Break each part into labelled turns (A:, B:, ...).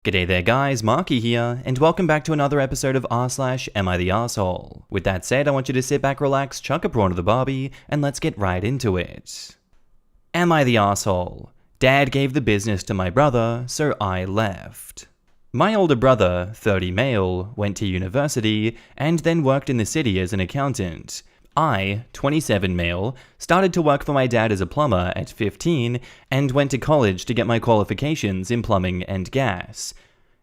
A: G'day there guys, Marky here, and welcome back to another episode of r/Am I the Arsehole? With that said, I want you to sit back, relax, chuck a prawn to the barbie, and let's get right into it. Am I the arsehole? Dad gave the business to my brother, so I left. My older brother, 30 male, went to university, and then worked in the city as an accountant. I, 27 male, started to work for my dad as a plumber at 15 and went to college to get my qualifications in plumbing and gas.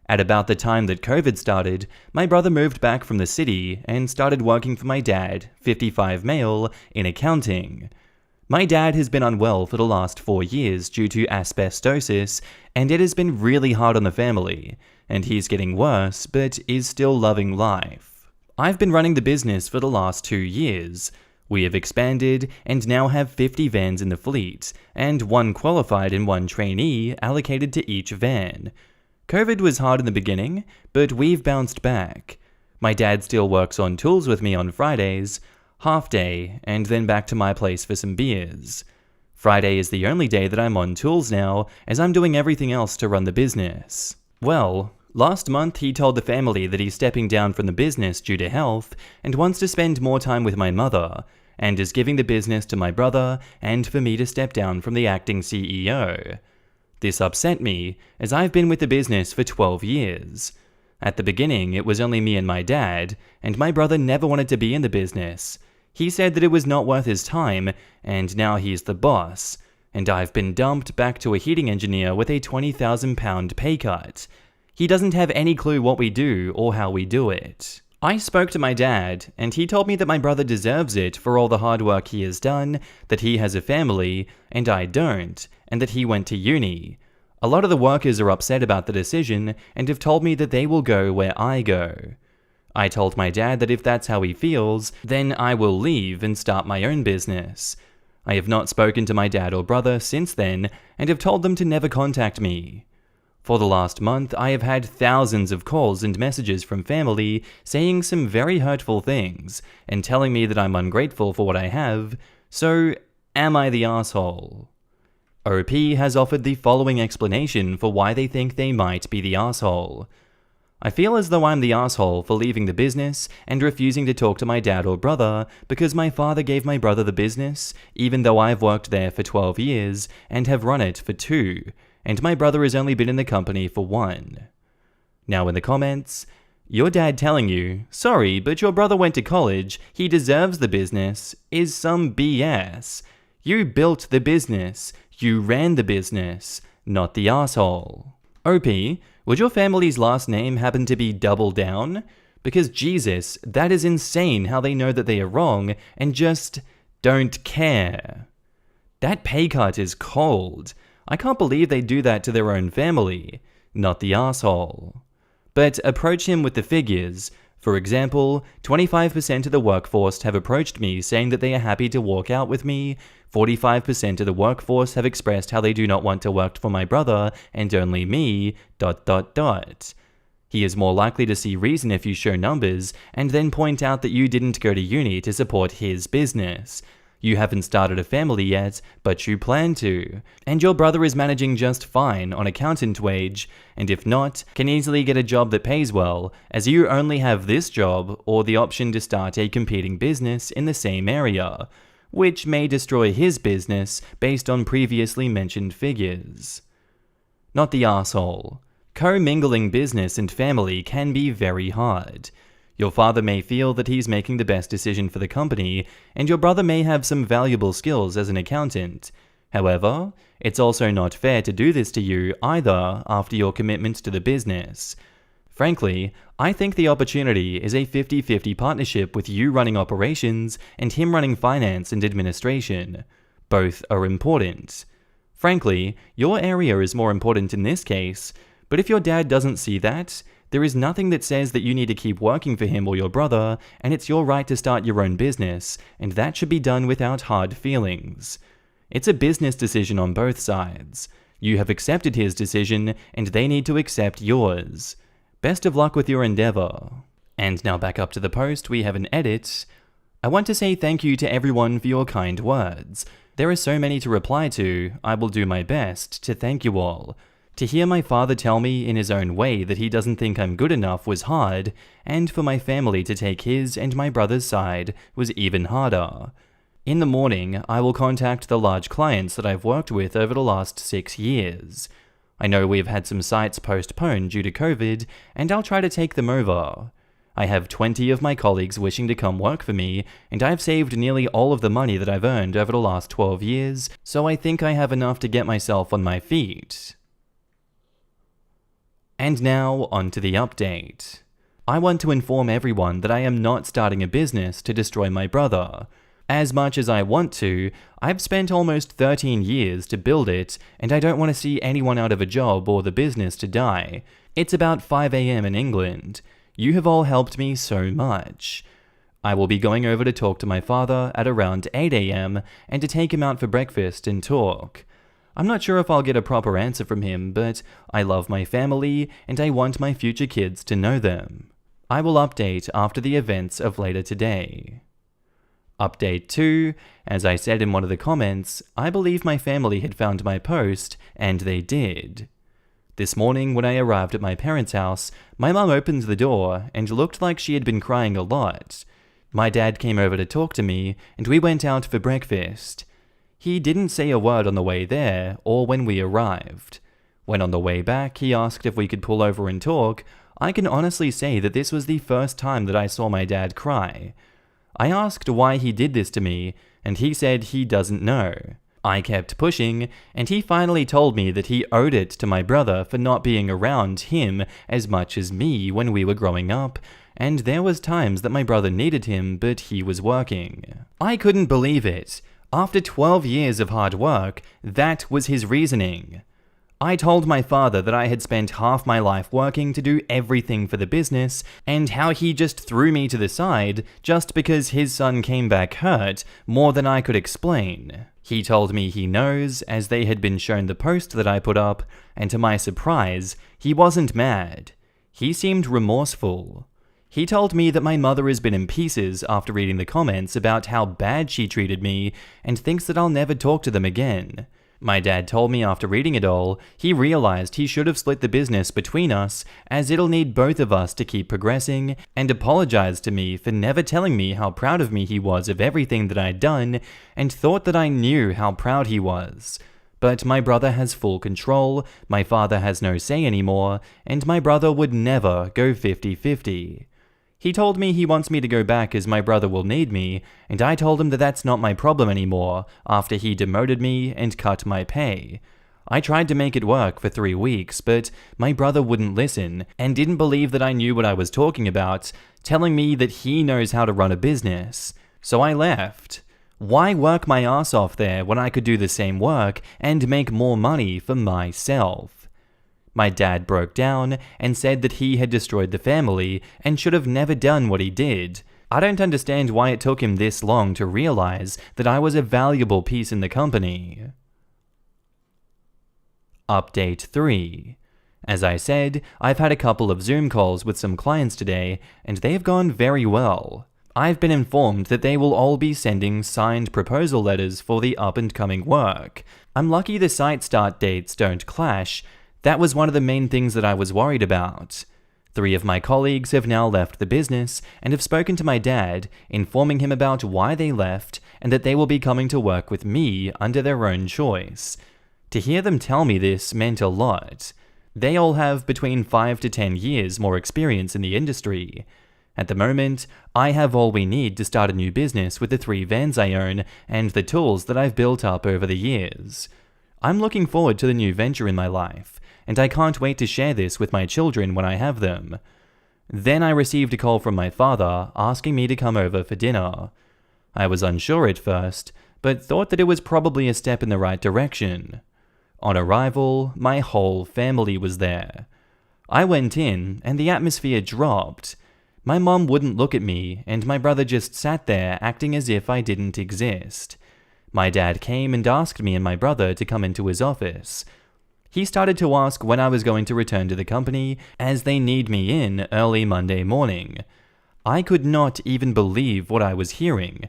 A: At about the time that COVID started, my brother moved back from the city and started working for my dad, 55 male, in accounting. My dad has been unwell for the last 4 years due to asbestosis, and it has been really hard on the family, and he's getting worse but is still loving life. I've been running the business for the last 2 years. We have expanded and now have 50 vans in the fleet, and 1 qualified and 1 trainee allocated to each van. COVID was hard in the beginning, but we've bounced back. My dad still works on tools with me on Fridays, half day, and then back to my place for some beers. Friday is the only day that I'm on tools now, as I'm doing everything else to run the business. Well, last month he told the family that he's stepping down from the business due to health and wants to spend more time with my mother, and is giving the business to my brother and for me to step down from the acting CEO. This upset me, as I've been with the business for 12 years. At the beginning it was only me and my dad, and my brother never wanted to be in the business. He said that it was not worth his time, and now he's the boss, and I've been dumped back to a heating engineer with a £20,000 pay cut. He doesn't have any clue what we do or how we do it. I spoke to my dad, and he told me that my brother deserves it for all the hard work he has done, that he has a family, and I don't, and that he went to uni. A lot of the workers are upset about the decision, and have told me that they will go where I go. I told my dad that if that's how he feels, then I will leave and start my own business. I have not spoken to my dad or brother since then, and have told them to never contact me. For the last month, I have had thousands of calls and messages from family saying some very hurtful things, and telling me that I'm ungrateful for what I have, so am I the arsehole? OP has offered the following explanation for why they think they might be the arsehole. I feel as though I'm the arsehole for leaving the business and refusing to talk to my dad or brother because my father gave my brother the business, even though I've worked there for 12 years and have run it for 2. And my brother has only been in the company for 1. Now in the comments, your dad telling you, sorry, but your brother went to college, he deserves the business, is some BS. You built the business, you ran the business, not the arsehole. OP, would your family's last name happen to be Double Down? Because Jesus, that is insane how they know that they are wrong and just don't care. That pay cut is cold. I can't believe they do that to their own family, not the arsehole. But approach him with the figures. For example, 25% of the workforce have approached me saying that they are happy to walk out with me, 45% of the workforce have expressed how they do not want to work for my brother and only me, ... He is more likely to see reason if you show numbers and then point out that you didn't go to uni to support his business. You haven't started a family yet, but you plan to. And your brother is managing just fine on accountant wage, and if not, can easily get a job that pays well, as you only have this job or the option to start a competing business in the same area, which may destroy his business based on previously mentioned figures. Not the arsehole. Co-mingling business and family can be very hard. Your father may feel that he's making the best decision for the company, and your brother may have some valuable skills as an accountant. However, it's also not fair to do this to you either after your commitment to the business. Frankly, I think the opportunity is a 50-50 partnership with you running operations and him running finance and administration. Both are important. Frankly, your area is more important in this case, but if your dad doesn't see that, there is nothing that says that you need to keep working for him or your brother, and it's your right to start your own business, and that should be done without hard feelings. It's a business decision on both sides. You have accepted his decision, and they need to accept yours. Best of luck with your endeavor. And now back up to the post, we have an edit. I want to say thank you to everyone for your kind words. There are so many to reply to, I will do my best to thank you all. To hear my father tell me in his own way that he doesn't think I'm good enough was hard, and for my family to take his and my brother's side was even harder. In the morning, I will contact the large clients that I've worked with over the last 6 years. I know we've had some sites postponed due to COVID, and I'll try to take them over. I have 20 of my colleagues wishing to come work for me, and I've saved nearly all of the money that I've earned over the last 12 years, so I think I have enough to get myself on my feet. And now, on to the update. I want to inform everyone that I am not starting a business to destroy my brother. As much as I want to, I've spent almost 13 years to build it, and I don't want to see anyone out of a job or the business to die. It's about 5 AM in England. You have all helped me so much. I will be going over to talk to my father at around 8 AM and to take him out for breakfast and talk. I'm not sure if I'll get a proper answer from him, but I love my family and I want my future kids to know them. I will update after the events of later today. Update 2, as I said in one of the comments, I believe my family had found my post, and they did. This morning when I arrived at my parents' house, my mum opened the door and looked like she had been crying a lot. My dad came over to talk to me, and we went out for breakfast. He didn't say a word on the way there or when we arrived. When on the way back he asked if we could pull over and talk, I can honestly say that this was the first time that I saw my dad cry. I asked why he did this to me, and he said he doesn't know. I kept pushing, and he finally told me that he owed it to my brother for not being around him as much as me when we were growing up, and there was times that my brother needed him, but he was working. I couldn't believe it. After 12 years of hard work, that was his reasoning. I told my father that I had spent half my life working to do everything for the business, and how he just threw me to the side just because his son came back hurt more than I could explain. He told me he knows, as they had been shown the post that I put up, and to my surprise, he wasn't mad. He seemed remorseful. He told me that my mother has been in pieces after reading the comments about how bad she treated me, and thinks that I'll never talk to them again. My dad told me after reading it all, he realized he should have split the business between us, as it'll need both of us to keep progressing, and apologized to me for never telling me how proud of me he was of everything that I'd done, and thought that I knew how proud he was. But my brother has full control, my father has no say anymore, and my brother would never go 50-50. He told me he wants me to go back as my brother will need me, and I told him that that's not my problem anymore after he demoted me and cut my pay. I tried to make it work for 3 weeks, but my brother wouldn't listen and didn't believe that I knew what I was talking about, telling me that he knows how to run a business. So I left. Why work my ass off there when I could do the same work and make more money for myself? My dad broke down and said that he had destroyed the family and should have never done what he did. I don't understand why it took him this long to realize that I was a valuable piece in the company. Update 3. As I said, I've had a couple of Zoom calls with some clients today, and they've gone very well. I've been informed that they will all be sending signed proposal letters for the up-and-coming work. I'm lucky the site start dates don't clash. That was one of the main things that I was worried about. 3 of my colleagues have now left the business and have spoken to my dad, informing him about why they left and that they will be coming to work with me under their own choice. To hear them tell me this meant a lot. They all have between 5 to 10 years more experience in the industry. At the moment, I have all we need to start a new business with the 3 vans I own and the tools that I've built up over the years. I'm looking forward to the new venture in my life, and I can't wait to share this with my children when I have them. Then I received a call from my father asking me to come over for dinner. I was unsure at first, but thought that it was probably a step in the right direction. On arrival, my whole family was there. I went in, and the atmosphere dropped. My mum wouldn't look at me, and my brother just sat there acting as if I didn't exist. My dad came and asked me and my brother to come into his office. He started to ask when I was going to return to the company, as they need me in early Monday morning. I could not even believe what I was hearing.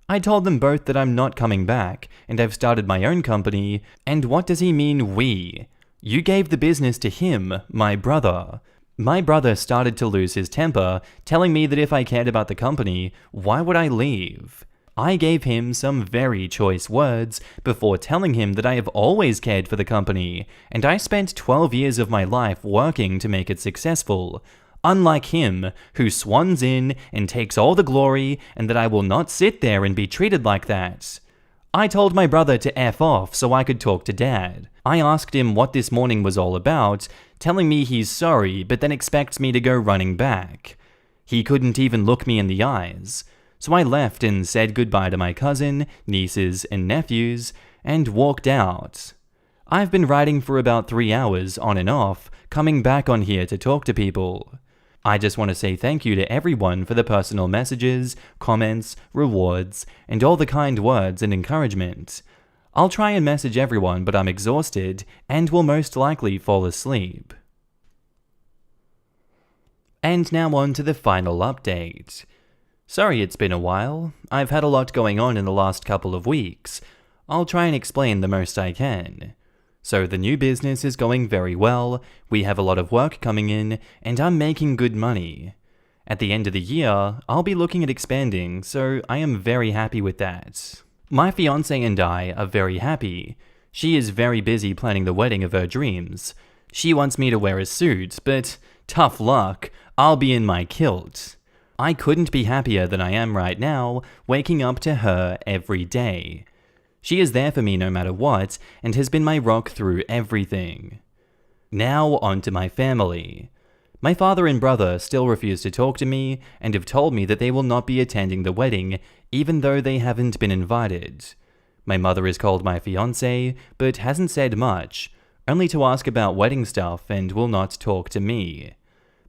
A: I told them both that I'm not coming back, and I've started my own company, and what does he mean we? You gave the business to him, my brother. My brother started to lose his temper, telling me that if I cared about the company, why would I leave? I gave him some very choice words before telling him that I have always cared for the company, and I spent 12 years of my life working to make it successful. Unlike him, who swans in and takes all the glory, and that I will not sit there and be treated like that. I told my brother to F off so I could talk to Dad. I asked him what this morning was all about, telling me he's sorry but then expects me to go running back. He couldn't even look me in the eyes. So I left and said goodbye to my cousin, nieces, and nephews, and walked out. I've been writing for about 3 hours on and off, coming back on here to talk to people. I just want to say thank you to everyone for the personal messages, comments, rewards, and all the kind words and encouragement. I'll try and message everyone, but I'm exhausted and will most likely fall asleep. And now on to the final update. Sorry it's been a while. I've had a lot going on in the last couple of weeks. I'll try and explain the most I can. So the new business is going very well, we have a lot of work coming in, and I'm making good money. At the end of the year, I'll be looking at expanding, so I am very happy with that. My fiancé and I are very happy. She is very busy planning the wedding of her dreams. She wants me to wear a suit, but tough luck, I'll be in my kilt. I couldn't be happier than I am right now, waking up to her every day. She is there for me no matter what, and has been my rock through everything. Now on to my family. My father and brother still refuse to talk to me, and have told me that they will not be attending the wedding, even though they haven't been invited. My mother has called my fiancé, but hasn't said much, only to ask about wedding stuff and will not talk to me.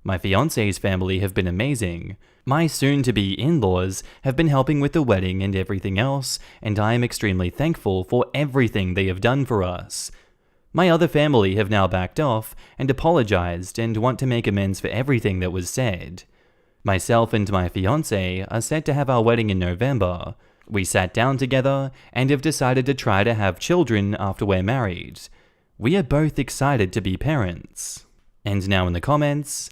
A: My fiancé's family have been amazing. My soon-to-be in-laws have been helping with the wedding and everything else, and I am extremely thankful for everything they have done for us. My other family have now backed off and apologized and want to make amends for everything that was said. Myself and my fiancé are set to have our wedding in November. We sat down together and have decided to try to have children after we're married. We are both excited to be parents. And now in the comments,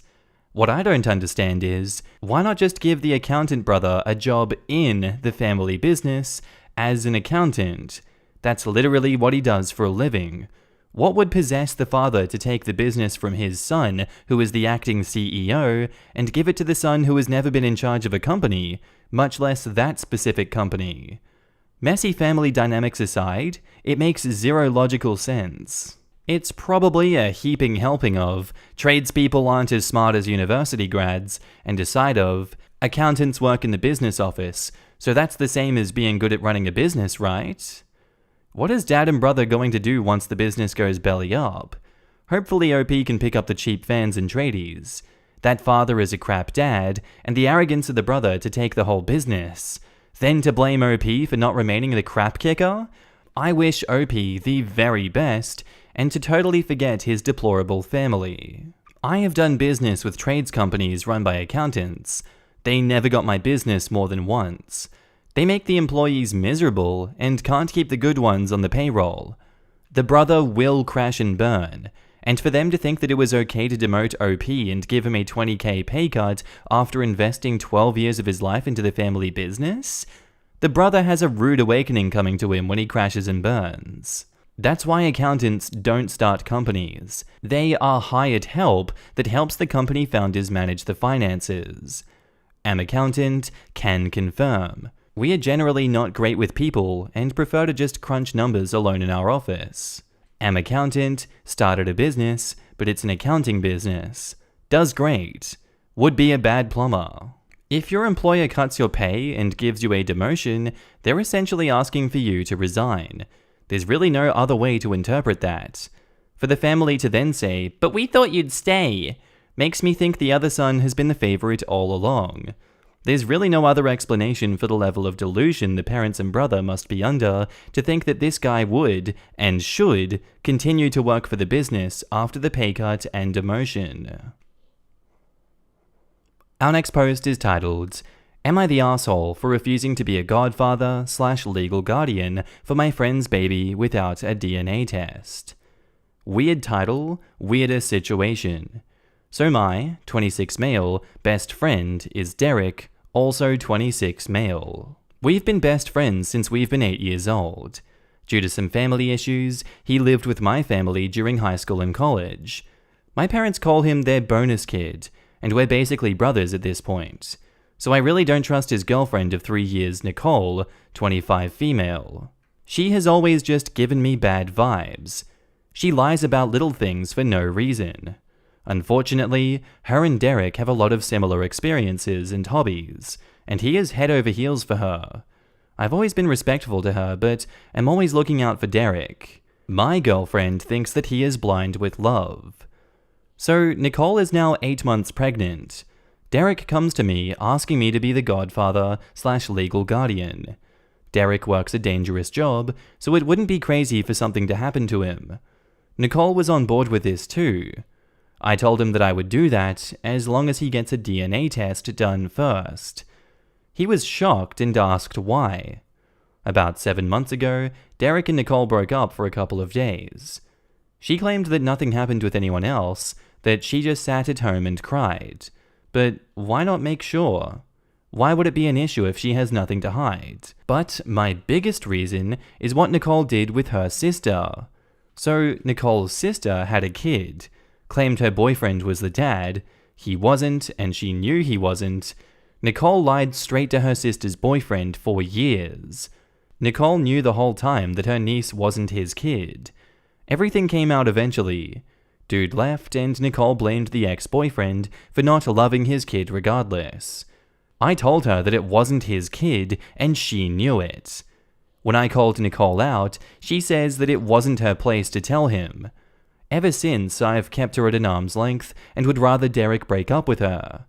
A: what I don't understand is, why not just give the accountant brother a job in the family business as an accountant? That's literally what he does for a living. What would possess the father to take the business from his son, who is the acting CEO, and give it to the son who has never been in charge of a company, much less that specific company? Messy family dynamics aside, it makes zero logical sense. It's probably a heaping helping of tradespeople aren't as smart as university grads, and a side of accountants work in the business office, so that's the same as being good at running a business, right? What is Dad and brother going to do once the business goes belly up? Hopefully OP can pick up the cheap fans and tradies. That father is a crap dad, and the arrogance of the brother to take the whole business. Then to blame OP for not remaining the crap kicker? I wish OP the very best, and to totally forget his deplorable family. I have done business with trades companies run by accountants. They never got my business more than once. They make the employees miserable and can't keep the good ones on the payroll. The brother will crash and burn, and for them to think that it was okay to demote OP and give him a 20k pay cut after investing 12 years of his life into the family business? The brother has a rude awakening coming to him when he crashes and burns. That's why accountants don't start companies. They are hired help that helps the company founders manage the finances. Am accountant can confirm. We are generally not great with people and prefer to just crunch numbers alone in our office. Am accountant started a business, but it's an accounting business. Does great. Would be a bad plumber. If your employer cuts your pay and gives you a demotion, they're essentially asking for you to resign. There's really no other way to interpret that. For the family to then say, "But we thought you'd stay," makes me think the other son has been the favorite all along. There's really no other explanation for the level of delusion the parents and brother must be under to think that this guy would, and should, continue to work for the business after the pay cut and demotion. Our next post is titled, "Am I the asshole for refusing to be a godfather/legal guardian for my friend's baby without a DNA test?" Weird title, weirder situation. So my, 26 male, best friend is Derek, also 26 male. We've been best friends since we've been 8 years old. Due to some family issues, he lived with my family during high school and college. My parents call him their bonus kid, and we're basically brothers at this point. So I really don't trust his girlfriend of 3 years, Nicole, 25 female. She has always just given me bad vibes. She lies about little things for no reason. Unfortunately, her and Derek have a lot of similar experiences and hobbies, and he is head over heels for her. I've always been respectful to her, but am always looking out for Derek. My girlfriend thinks that he is blind with love. So Nicole is now 8 months pregnant. Derek comes to me asking me to be the godfather/legal guardian. Derek works a dangerous job, so it wouldn't be crazy for something to happen to him. Nicole was on board with this too. I told him that I would do that as long as he gets a DNA test done first. He was shocked and asked why. About 7 months ago, Derek and Nicole broke up for a couple of days. She claimed that nothing happened with anyone else, that she just sat at home and cried. But why not make sure? Why would it be an issue if she has nothing to hide? But my biggest reason is what Nicole did with her sister. So Nicole's sister had a kid, claimed her boyfriend was the dad, he wasn't and she knew he wasn't. Nicole lied straight to her sister's boyfriend for years. Nicole knew the whole time that her niece wasn't his kid. Everything came out eventually. Dude left and Nicole blamed the ex-boyfriend for not loving his kid regardless. I told her that it wasn't his kid and she knew it. When I called Nicole out, she says that it wasn't her place to tell him. Ever since, I've kept her at an arm's length and would rather Derek break up with her.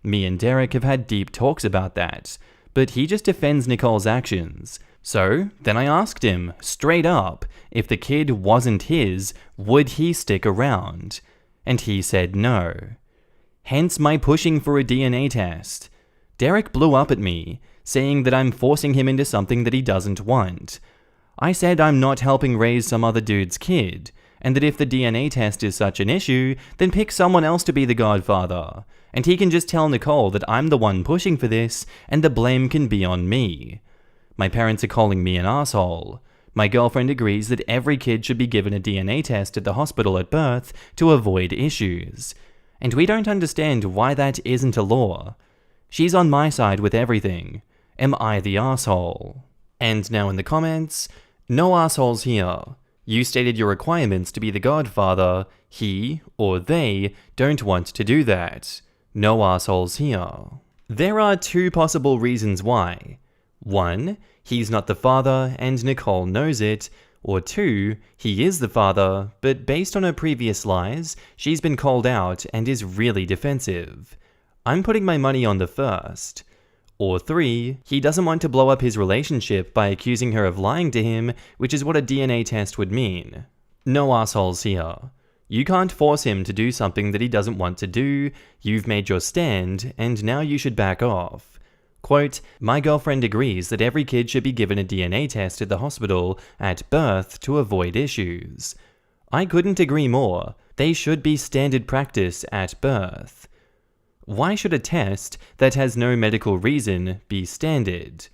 A: Me and Derek have had deep talks about that, but he just defends Nicole's actions. So then I asked him, straight up, if the kid wasn't his, would he stick around? And he said no. Hence my pushing for a DNA test. Derek blew up at me, saying that I'm forcing him into something that he doesn't want. I said I'm not helping raise some other dude's kid, and that if the DNA test is such an issue, then pick someone else to be the godfather, and he can just tell Nicole that I'm the one pushing for this, and the blame can be on me. My parents are calling me an asshole. My girlfriend agrees that every kid should be given a DNA test at the hospital at birth to avoid issues. And we don't understand why that isn't a law. She's on my side with everything. Am I the asshole? And now in the comments, no assholes here. You stated your requirements to be the godfather. He, or they, don't want to do that. No assholes here. There are 2 possible reasons why. 1, he's not the father and Nicole knows it. Or 2, he is the father, but based on her previous lies, she's been called out and is really defensive. I'm putting my money on the first. Or 3, he doesn't want to blow up his relationship by accusing her of lying to him, which is what a DNA test would mean. No assholes here. You can't force him to do something that he doesn't want to do. You've made your stand, and now you should back off. Quote, my girlfriend agrees that every kid should be given a DNA test at the hospital at birth to avoid issues. I couldn't agree more. They should be standard practice at birth. Why should a test that has no medical reason be standard?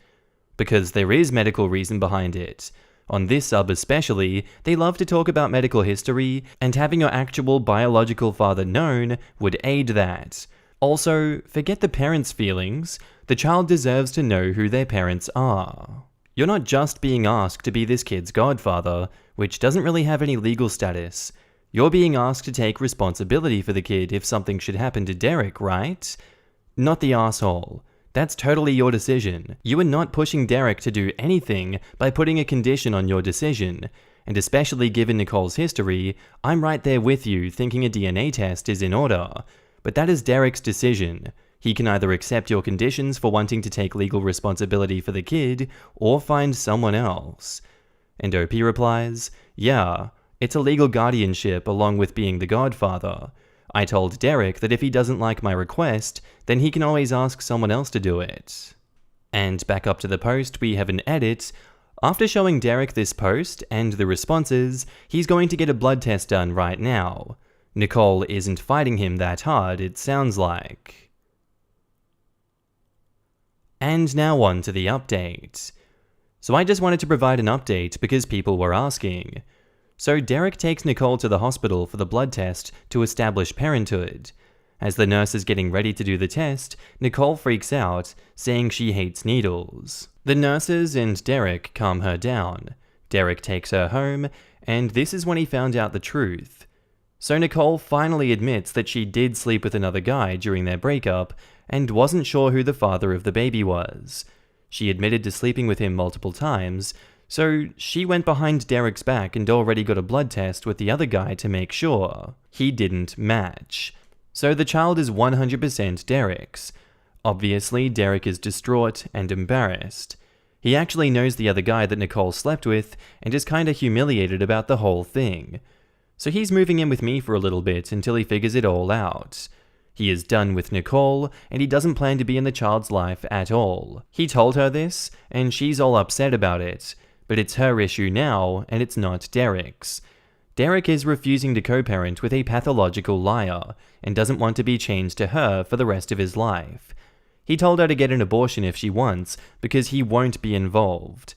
A: Because there is medical reason behind it. On this sub especially, they love to talk about medical history, and having your actual biological father known would aid that. Also, forget the parents' feelings. The child deserves to know who their parents are. You're not just being asked to be this kid's godfather, which doesn't really have any legal status. You're being asked to take responsibility for the kid if something should happen to Derek, right? Not the asshole. That's totally your decision. You are not pushing Derek to do anything by putting a condition on your decision. And especially given Nicole's history, I'm right there with you thinking a DNA test is in order. But that is Derek's decision. He can either accept your conditions for wanting to take legal responsibility for the kid, or find someone else. And OP replies, yeah, it's a legal guardianship along with being the godfather. I told Derek that if he doesn't like my request, then he can always ask someone else to do it. And back up to the post, we have an edit. After showing Derek this post and the responses, he's going to get a blood test done right now. Nicole isn't fighting him that hard, it sounds like. And now on to the update. So I just wanted to provide an update because people were asking. So Derek takes Nicole to the hospital for the blood test to establish parenthood. As the nurse is getting ready to do the test, Nicole freaks out, saying she hates needles. The nurses and Derek calm her down. Derek takes her home, and this is when he found out the truth. So Nicole finally admits that she did sleep with another guy during their breakup and wasn't sure who the father of the baby was. She admitted to sleeping with him multiple times, so she went behind Derek's back and already got a blood test with the other guy to make sure. He didn't match. So the child is 100% Derek's. Obviously, Derek is distraught and embarrassed. He actually knows the other guy that Nicole slept with and is kinda humiliated about the whole thing. So he's moving in with me for a little bit until he figures it all out. He is done with Nicole, and he doesn't plan to be in the child's life at all. He told her this, and she's all upset about it, but it's her issue now, and it's not Derek's. Derek is refusing to co-parent with a pathological liar, and doesn't want to be chained to her for the rest of his life. He told her to get an abortion if she wants, because he won't be involved.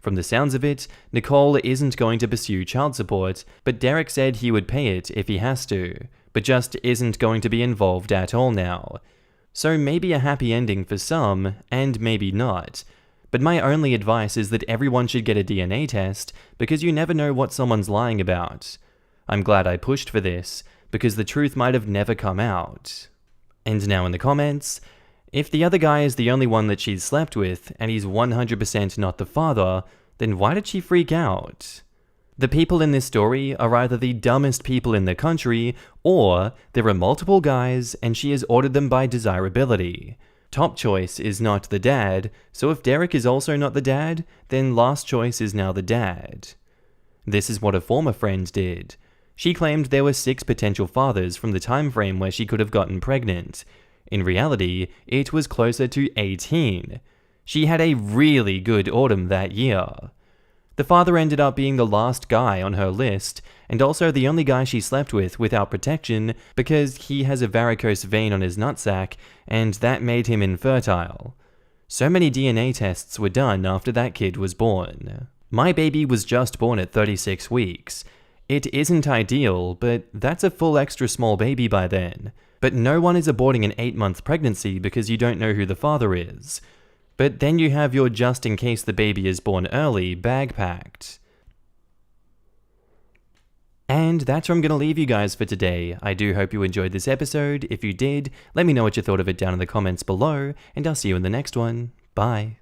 A: From the sounds of it, Nicole isn't going to pursue child support, but Derek said he would pay it if he has to, but just isn't going to be involved at all now. So maybe a happy ending for some, and maybe not. But my only advice is that everyone should get a DNA test, because you never know what someone's lying about. I'm glad I pushed for this, because the truth might have never come out. And now in the comments, if the other guy is the only one that she's slept with, and he's 100% not the father, then why did she freak out? The people in this story are either the dumbest people in the country, or there are multiple guys and she has ordered them by desirability. Top choice is not the dad, so if Derek is also not the dad, then last choice is now the dad. This is what a former friend did. She claimed there were 6 potential fathers from the time frame where she could have gotten pregnant. In reality, it was closer to 18. She had a really good autumn that year. The father ended up being the last guy on her list, and also the only guy she slept with without protection because he has a varicose vein on his nutsack, and that made him infertile. So many DNA tests were done after that kid was born. My baby was just born at 36 weeks. It isn't ideal, but that's a full extra small baby by then. But no one is aborting an 8-month pregnancy because you don't know who the father is. But then you have your just in case the baby is born early bag packed. And that's where I'm going to leave you guys for today. I do hope you enjoyed this episode. If you did, let me know what you thought of it down in the comments below, and I'll see you in the next one. Bye.